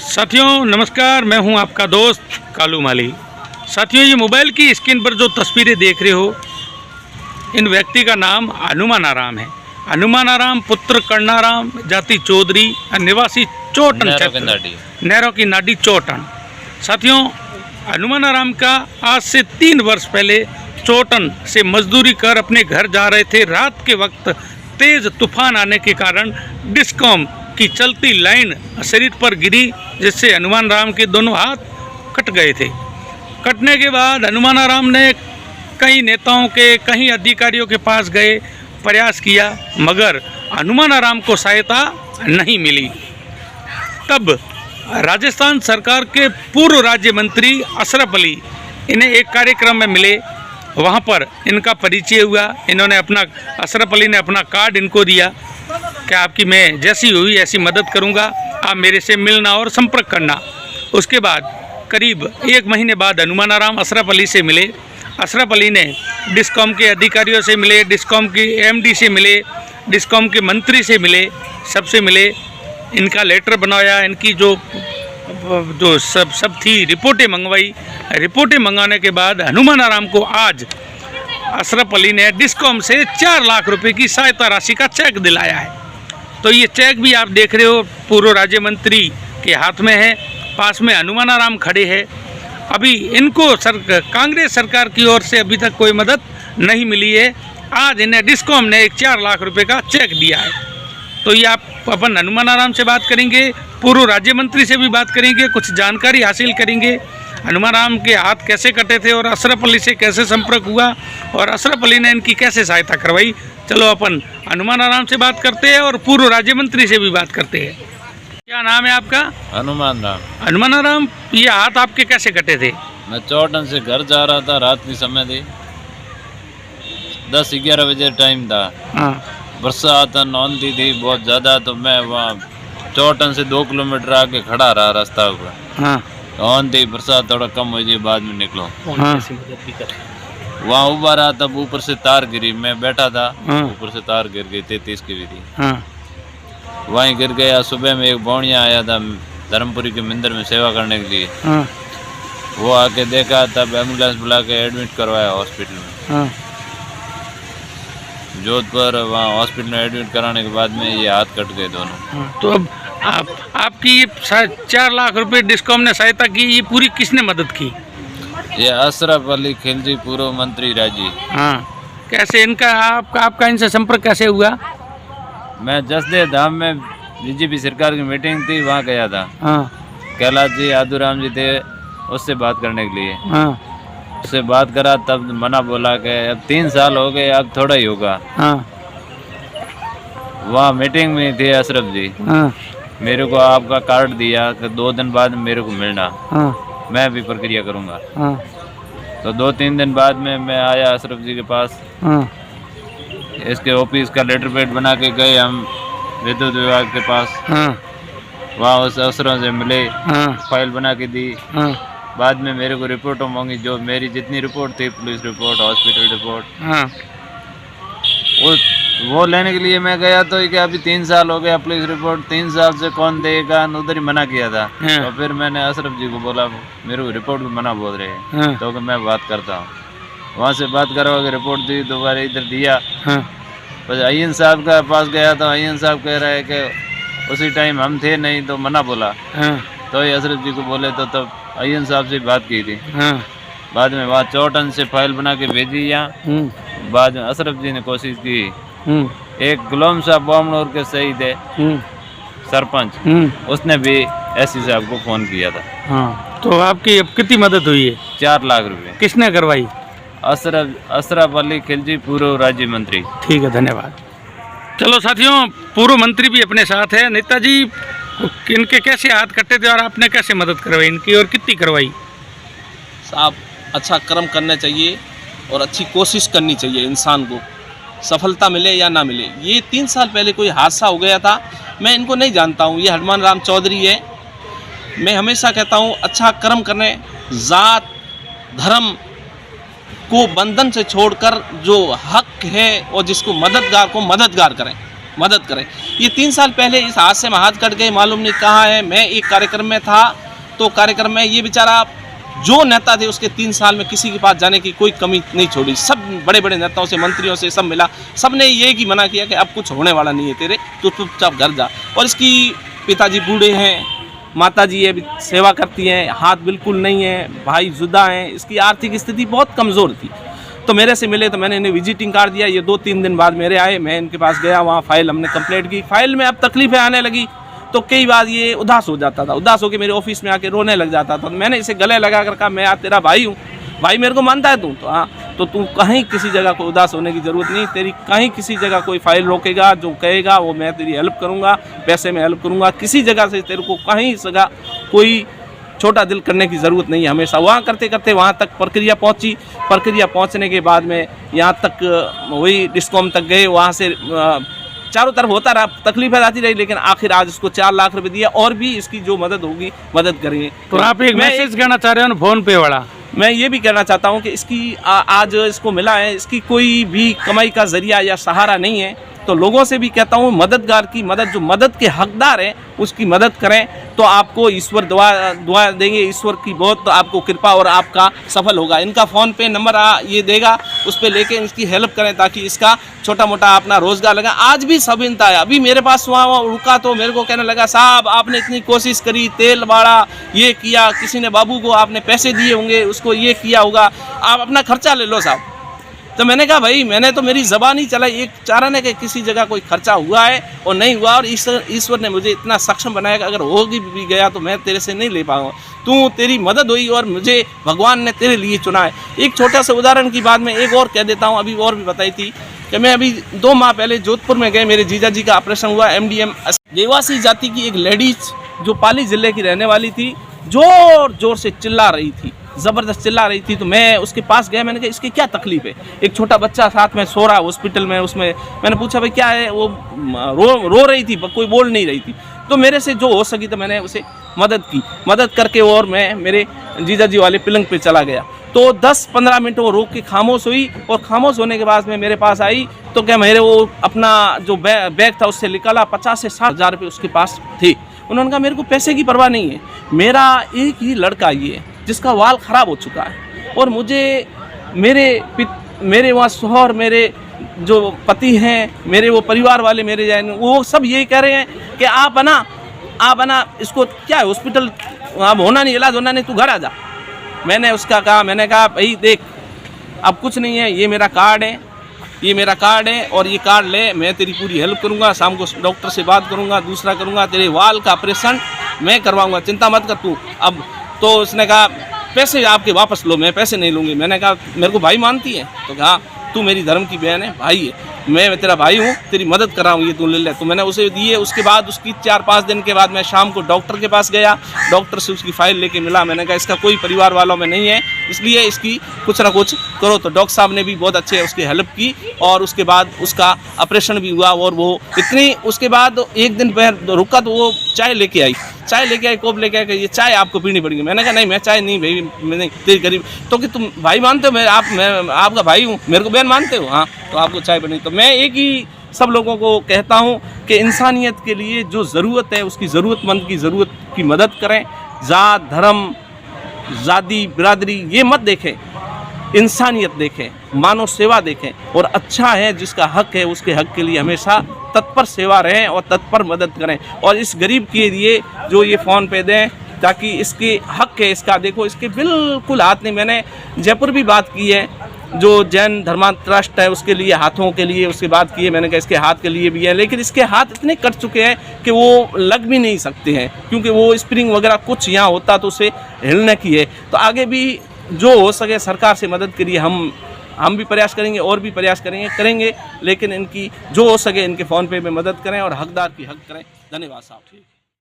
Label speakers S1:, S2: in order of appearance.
S1: साथियों नमस्कार, मैं हूं आपका दोस्त कालू माली। साथियों, ये मोबाइल की स्क्रीन पर जो तस्वीरें देख रहे हो, इन व्यक्ति का नाम हनुमानाराम है। हनुमानाराम पुत्र कर्णाराम, जाति चौधरी, निवासी चोटन, नहरों की नाडी चोटन। साथियों, हनुमानाराम का आज से 3 वर्ष पहले चोटन से मजदूरी कर अपने घर जा रहे थे। रात के वक्त तेज तूफान आने के कारण डिस्कॉम की चलती लाइन शरीर पर गिरी, जिससे हनुमानाराम के दोनों हाथ कट गए थे। कटने के बाद हनुमानाराम ने कई नेताओं के, कई अधिकारियों के पास गए, प्रयास किया, मगर हनुमानाराम को सहायता नहीं मिली। तब राजस्थान सरकार के पूर्व राज्य मंत्री अशरफ अली इन्हें एक कार्यक्रम में मिले। वहां पर इनका परिचय हुआ। इन्होंने अशरफ अली ने अपना कार्ड इनको दिया कि आपकी मैं जैसी हुई ऐसी मदद करूंगा, आप मेरे से मिलना और संपर्क करना। उसके बाद करीब 1 महीने बाद हनुमानाराम अशरफ अली से मिले। अशरफ अली ने डिस्कॉम के अधिकारियों से मिले, डिस्कॉम की एमडी से मिले, डिस्कॉम के मंत्री से मिले, सबसे मिले। इनका लेटर बनवाया, इनकी जो सब थी रिपोर्टें मंगवाई। रिपोर्टें मंगाने के बाद हनुमानाराम को आज अशरफ अली ने डिस्कॉम से 4 लाख रुपए की सहायता राशि का चेक दिलाया है। तो ये चेक भी आप देख रहे हो, पूर्व राज्य मंत्री के हाथ में है, पास में हनुमानाराम खड़े हैं। अभी इनको कांग्रेस सरकार की ओर से अभी तक कोई मदद नहीं मिली है। आज इन्हें डिस्कॉम ने एक 4 लाख रुपए का चेक दिया है। तो ये आप अपन हनुमानाराम से बात करेंगे, पूर्व राज्य मंत्री से भी बात करेंगे, कुछ जानकारी हासिल करेंगे। हनुमानाराम के हाथ कैसे कटे थे और अशरफ अली से कैसे संपर्क हुआ और अशरफ अली ने इनकी कैसे सहायता करवाई। चलो अपन हनुमानाराम से बात करते हैं और पूर्व राज्य मंत्री से भी बात करते हैं। क्या नाम है आपका?
S2: हनुमानाराम।
S1: हनुमानाराम, ये हाथ आपके कैसे कटे थे?
S2: मैं चोटन से घर जा रहा था, रात की समय थी, 10-11 बजे टाइम था।
S1: हाँ।
S2: बरसात आंधी थी बहुत ज़्यादा, तो मैं वहाँ चोटन से 2 किलोमीटर आगे खड़ा रहा रास्ता पर।
S1: हाँ।
S2: आंधी बरसात थोड़ा कम हो जाए, बाद में निकलो।
S1: हाँ।
S2: वहाँ उबा रहा, तब ऊपर से तार गिरी, मैं बैठा था,
S1: हाँ।
S2: ऊपर से तार गिर गई, 33 की भी थी।
S1: हाँ।
S2: वहीं गिर गया। सुबह में एक बौनिया आया था धर्मपुरी के मंदिर में सेवा करने के लिए।
S1: हाँ।
S2: वो आके देखा, तब एम्बुलेंस बुला के एडमिट करवाया हॉस्पिटल में।
S1: हाँ।
S2: जोधपुर, वहाँ हॉस्पिटल में एडमिट कराने के बाद में ये हाथ कट गए दोनों।
S1: हाँ। तो अब आपकी ये 4 लाख रुपए डिस्कॉम ने सहायता की, ये पूरी किसने मदद की?
S2: ये अशरफ अली खिलजी, पूर्व मंत्री राज्य।
S1: हाँ। कैसे इनका आपका इनसे संपर्क कैसे हुआ?
S2: मैं जसदे धाम में बीजेपी सरकार की मीटिंग थी, वहाँ गया था।
S1: हाँ।
S2: कैलाश जी, आदूराम जी थे, उससे बात करने के लिए।
S1: हाँ।
S2: उससे बात करा, तब मना बोला कि अब 3 साल हो गए, अब थोड़ा ही होगा।
S1: हाँ।
S2: वहाँ मीटिंग में थे अशरफ जी।
S1: हाँ।
S2: मेरे को आपका कार्ड दिया कि 2 दिन बाद मेरे को मिलना।
S1: हाँ।
S2: मैं भी प्रक्रिया करूँगा।
S1: हाँ।
S2: तो 2-3 दिन बाद में मैं आया अशरफ जी के पास।
S1: हाँ।
S2: इसके ऑफिस का लेटर पैड बना के गए हम विद्युत विभाग के पास।
S1: हाँ।
S2: वहाँ उस अफसरों से मिले,
S1: हाँ।
S2: फाइल बना के दी।
S1: हाँ।
S2: बाद में मेरे को रिपोर्टों मांगी, जो मेरी जितनी रिपोर्ट थी, पुलिस रिपोर्ट, हॉस्पिटल रिपोर्ट,
S1: हाँ।
S2: वो लेने के लिए मैं गया। तो क्या अभी 3 साल हो गया, पुलिस रिपोर्ट 3 साल से कौन देगा, उधर ही मना किया था।
S1: हाँ।
S2: तो फिर मैंने अशरफ जी को बोला, मेरे को रिपोर्ट भी मना बोल रहे हैं।
S1: हाँ।
S2: तो मैं बात करता हूँ। वहाँ से बात करवा के रिपोर्ट दी, दोबारा इधर दिया।
S1: हाँ।
S2: बस अय्यन साहब का पास गया, तो अय्यन साहब कह रहा है कि उसी टाइम हम थे नहीं, तो मना बोला।
S1: हाँ।
S2: तो ये अशरफ जी को बोले, तो तब अय्यन साहब से बात की थी।
S1: हाँ।
S2: बाद में वहाँ चोटन से फाइल बना के भेजी यहाँ। बाद में अशरफ जी ने कोशिश की। एक गुलाम साहब बॉमनौर के शहीद है, सरपंच, उसने भी एससी साहब को फोन किया था।
S1: हाँ। तो आपकी अब कितनी मदद हुई है?
S2: 4 लाख रुपए।
S1: किसने करवाई?
S2: अशरफ अली खिलजी, पूर्व राज्य मंत्री।
S1: ठीक है, धन्यवाद। चलो साथियों, पूर्व मंत्री भी अपने साथ है। नेताजी, इनके कैसे हाथ कटे थे और आपने कैसे मदद करवाई इनकी और कितनी करवाई?
S3: साहब, अच्छा कर्म करना चाहिए और अच्छी कोशिश करनी चाहिए इंसान को, सफलता मिले या ना मिले। ये 3 साल पहले कोई हादसा हो गया था। मैं इनको नहीं जानता हूँ, ये हनुमानाराम चौधरी है। मैं हमेशा कहता हूँ, अच्छा कर्म करने, जात धर्म को बंधन से छोड़कर जो हक है और जिसको मददगार को मददगार करें। मदद करें। ये 3 साल पहले इस हादसे में हाथ कट गए, मालूम नहीं कहाँ है। मैं एक कार्यक्रम में था, तो कार्यक्रम में ये बेचारा जो नेता थे उसके 3 साल में किसी के पास जाने की कोई कमी नहीं छोड़ी। सब बड़े बड़े नेताओं से, मंत्रियों से सब मिला, सब ने ये ही मना किया कि अब कुछ होने वाला नहीं है तेरे, तो चुपचाप घर जा। और इसकी पिताजी बूढ़े हैं, माताजी अभी सेवा करती हैं, हाथ बिल्कुल नहीं है, भाई जुदा हैं, इसकी आर्थिक स्थिति बहुत कमज़ोर थी। तो मेरे से मिले तो मैंने इन्हें विजिटिंग कार्ड दिया। ये 2-3 दिन बाद मेरे आए, मैं इनके पास गया, वहाँ फाइल हमने कंप्लीट की। फाइल में अब तकलीफें आने लगी तो कई बार ये उदास हो जाता था, उदास होकर मेरे ऑफिस में आके रोने लग जाता था। मैंने इसे गले लगा कर कहा, मैं यार तेरा भाई हूँ, भाई मेरे को मानता है तू, तो हाँ, तो तू कहीं किसी जगह को उदास होने की ज़रूरत नहीं, तेरी कहीं किसी जगह कोई फाइल रोकेगा, जो कहेगा वो मैं तेरी हेल्प करूँगा, पैसे में हेल्प करूँगा, किसी जगह से तेरे को कहीं जगह कोई छोटा दिल करने की ज़रूरत नहीं है। हमेशा वहाँ करते करते वहाँ तक प्रक्रिया पहुँची। प्रक्रिया पहुँचने के बाद में यहाँ तक वही डिस्कॉम तक गए, वहाँ से चारों तरफ होता रहा, तकलीफें आती रही, लेकिन आखिर आज उसको 4 लाख रुपए दिया, और भी इसकी जो मदद होगी मदद करेंगे।
S1: तो आप एक मैसेज कहना चाह रहे हो फोन पे वाला?
S3: मैं ये भी कहना चाहता हूँ कि इसकी आज इसको मिला है, इसकी कोई भी कमाई का जरिया या सहारा नहीं है। तो लोगों से भी कहता हूँ, मददगार की मदद, जो मदद के हकदार हैं उसकी मदद करें, तो आपको ईश्वर दुआ देंगे, ईश्वर की बहुत आपको कृपा और आपका सफल होगा। इनका फ़ोन पे नंबर ये देगा, उस पर लेके इसकी हेल्प करें ताकि इसका छोटा मोटा अपना रोज़गार लगा। आज भी सब इंता है, अभी मेरे पास वहाँ रुका तो मेरे को कहने लगा, साहब आपने इतनी कोशिश करी, तेल बाड़ा, ये किया, किसी ने बाबू को आपने पैसे दिए होंगे, उसको ये किया होगा, आप अपना खर्चा ले लो साहब। तो मैंने कहा भाई, मैंने तो मेरी ज़बान ही चलाई, एक चारण है कि किसी जगह कोई खर्चा हुआ है और नहीं हुआ, और ईश्वर ने मुझे इतना सक्षम बनाया कि अगर हो भी गया तो मैं तेरे से नहीं ले पाऊँगा, तू तेरी मदद हुई और मुझे भगवान ने तेरे लिए चुना है। एक छोटा सा उदाहरण की बात मैं एक और कह देता हूँ, अभी और भी बताई थी कि मैं अभी 2 माह पहले जोधपुर में गए, मेरे जीजा जी का ऑपरेशन हुआ, MDM देवासी जाति की एक लेडीज जो पाली ज़िले की रहने वाली थी, जोर जोर से चिल्ला रही थी, ज़बरदस्त चिल्ला रही थी। तो मैं उसके पास गया, मैंने कहा इसकी क्या तकलीफ़ है? एक छोटा बच्चा साथ में सो रहा हॉस्पिटल में, उसमें मैंने पूछा भाई क्या है? वो रो रही थी, कोई बोल नहीं रही थी। तो मेरे से जो हो सकी तो मैंने उसे मदद की, मदद करके और मैं मेरे जीजा जी वाले पलंग पे चला गया। तो 10-15 मिनट वो रोक के खामोश हुई, और खामोश होने के बाद में मेरे पास आई तो क्या मेरे वो अपना जो बैग था उससे निकाला, 50 से 60 हज़ार रुपये उसके पास थे। उन्होंने कहा मेरे को पैसे की परवाह नहीं है, मेरा एक ही लड़का ये है जिसका वाल ख़राब हो चुका है, और मुझे मेरे वहाँ शौहर, मेरे जो पति हैं, मेरे वो परिवार वाले, मेरे जान, वो सब यही कह रहे हैं कि आप है ना इसको क्या है, हॉस्पिटल अब होना नहीं, इलाज होना नहीं, तू घर आ जा। मैंने कहा भाई देख, अब कुछ नहीं है, ये मेरा कार्ड है, ये मेरा कार्ड है, और ये कार्ड ले, मैं तेरी पूरी हेल्प करूँगा, शाम को डॉक्टर से बात करूँगा, दूसरा करूँगा, तेरे वाल का ऑपरेशन मैं करवाऊँगा, चिंता मत कर तू। अब तो उसने कहा पैसे आपके वापस लो, मैं पैसे नहीं लूँगी। मैंने कहा मेरे को भाई मानती है? तो कहा तू मेरी धर्म की बहन है, भाई है, मैं तेरा भाई हूँ, तेरी मदद कर रहा हूँ, ये तू ले ले। तो मैंने उसे दिए। उसके बाद उसकी 4-5 दिन के बाद मैं शाम को डॉक्टर के पास गया, डॉक्टर से उसकी फ़ाइल लेके मिला। मैंने कहा इसका कोई परिवार वालों में नहीं है, इसलिए इसकी कुछ ना कुछ करो। तो डॉक्टर साहब ने भी बहुत अच्छे उसकी हेल्प की, और उसके बाद उसका ऑपरेशन भी हुआ। और वो इतनी, उसके बाद एक दिन रुका तो वो चाय लेके आई, कोप लेके आई, ये चाय आपको पीनी पड़ेगी। मैंने कहा नहीं, मैं चाय नहीं भाई, मैं नहीं, तेरी गरीब। तो कि तुम भाई मानते हो, मैं आपका भाई हूँ, मेरे को बहन मानते हो? हाँ, तो आपको चाय बनी। तो मैं एक ही सब लोगों को कहता हूँ कि इंसानियत के लिए जो ज़रूरत है, उसकी ज़रूरतमंद की ज़रूरत की मदद करें। ज़ात, धर्म, ज़ादी, बिरादरी ये मत देखें, इंसानियत देखें, मानव सेवा देखें, और अच्छा है जिसका हक है उसके हक के लिए हमेशा तत्पर सेवा रहें और तत्पर मदद करें। और इस गरीब के लिए जो ये फ़ोन पे दें, ताकि इसके हक है, इसका देखो, इसके बिल्कुल हाथ नहीं। मैंने जयपुर भी बात की है, जो जैन धर्मा ट्रस्ट है उसके लिए, हाथों के लिए उसकी बात की है। मैंने कहा इसके हाथ के लिए भी है, लेकिन इसके हाथ इतने कट चुके हैं कि वो लग भी नहीं सकते हैं, क्योंकि वो स्प्रिंग वगैरह कुछ यहाँ होता तो उसे हिलने की है। तो आगे भी जो हो सके सरकार से मदद के लिए हम भी प्रयास करेंगे, और भी प्रयास करेंगे, लेकिन इनकी जो हो सके इनके फ़ोन पे में मदद करें और हकदार की हक करें। धन्यवाद साहब। ठीक।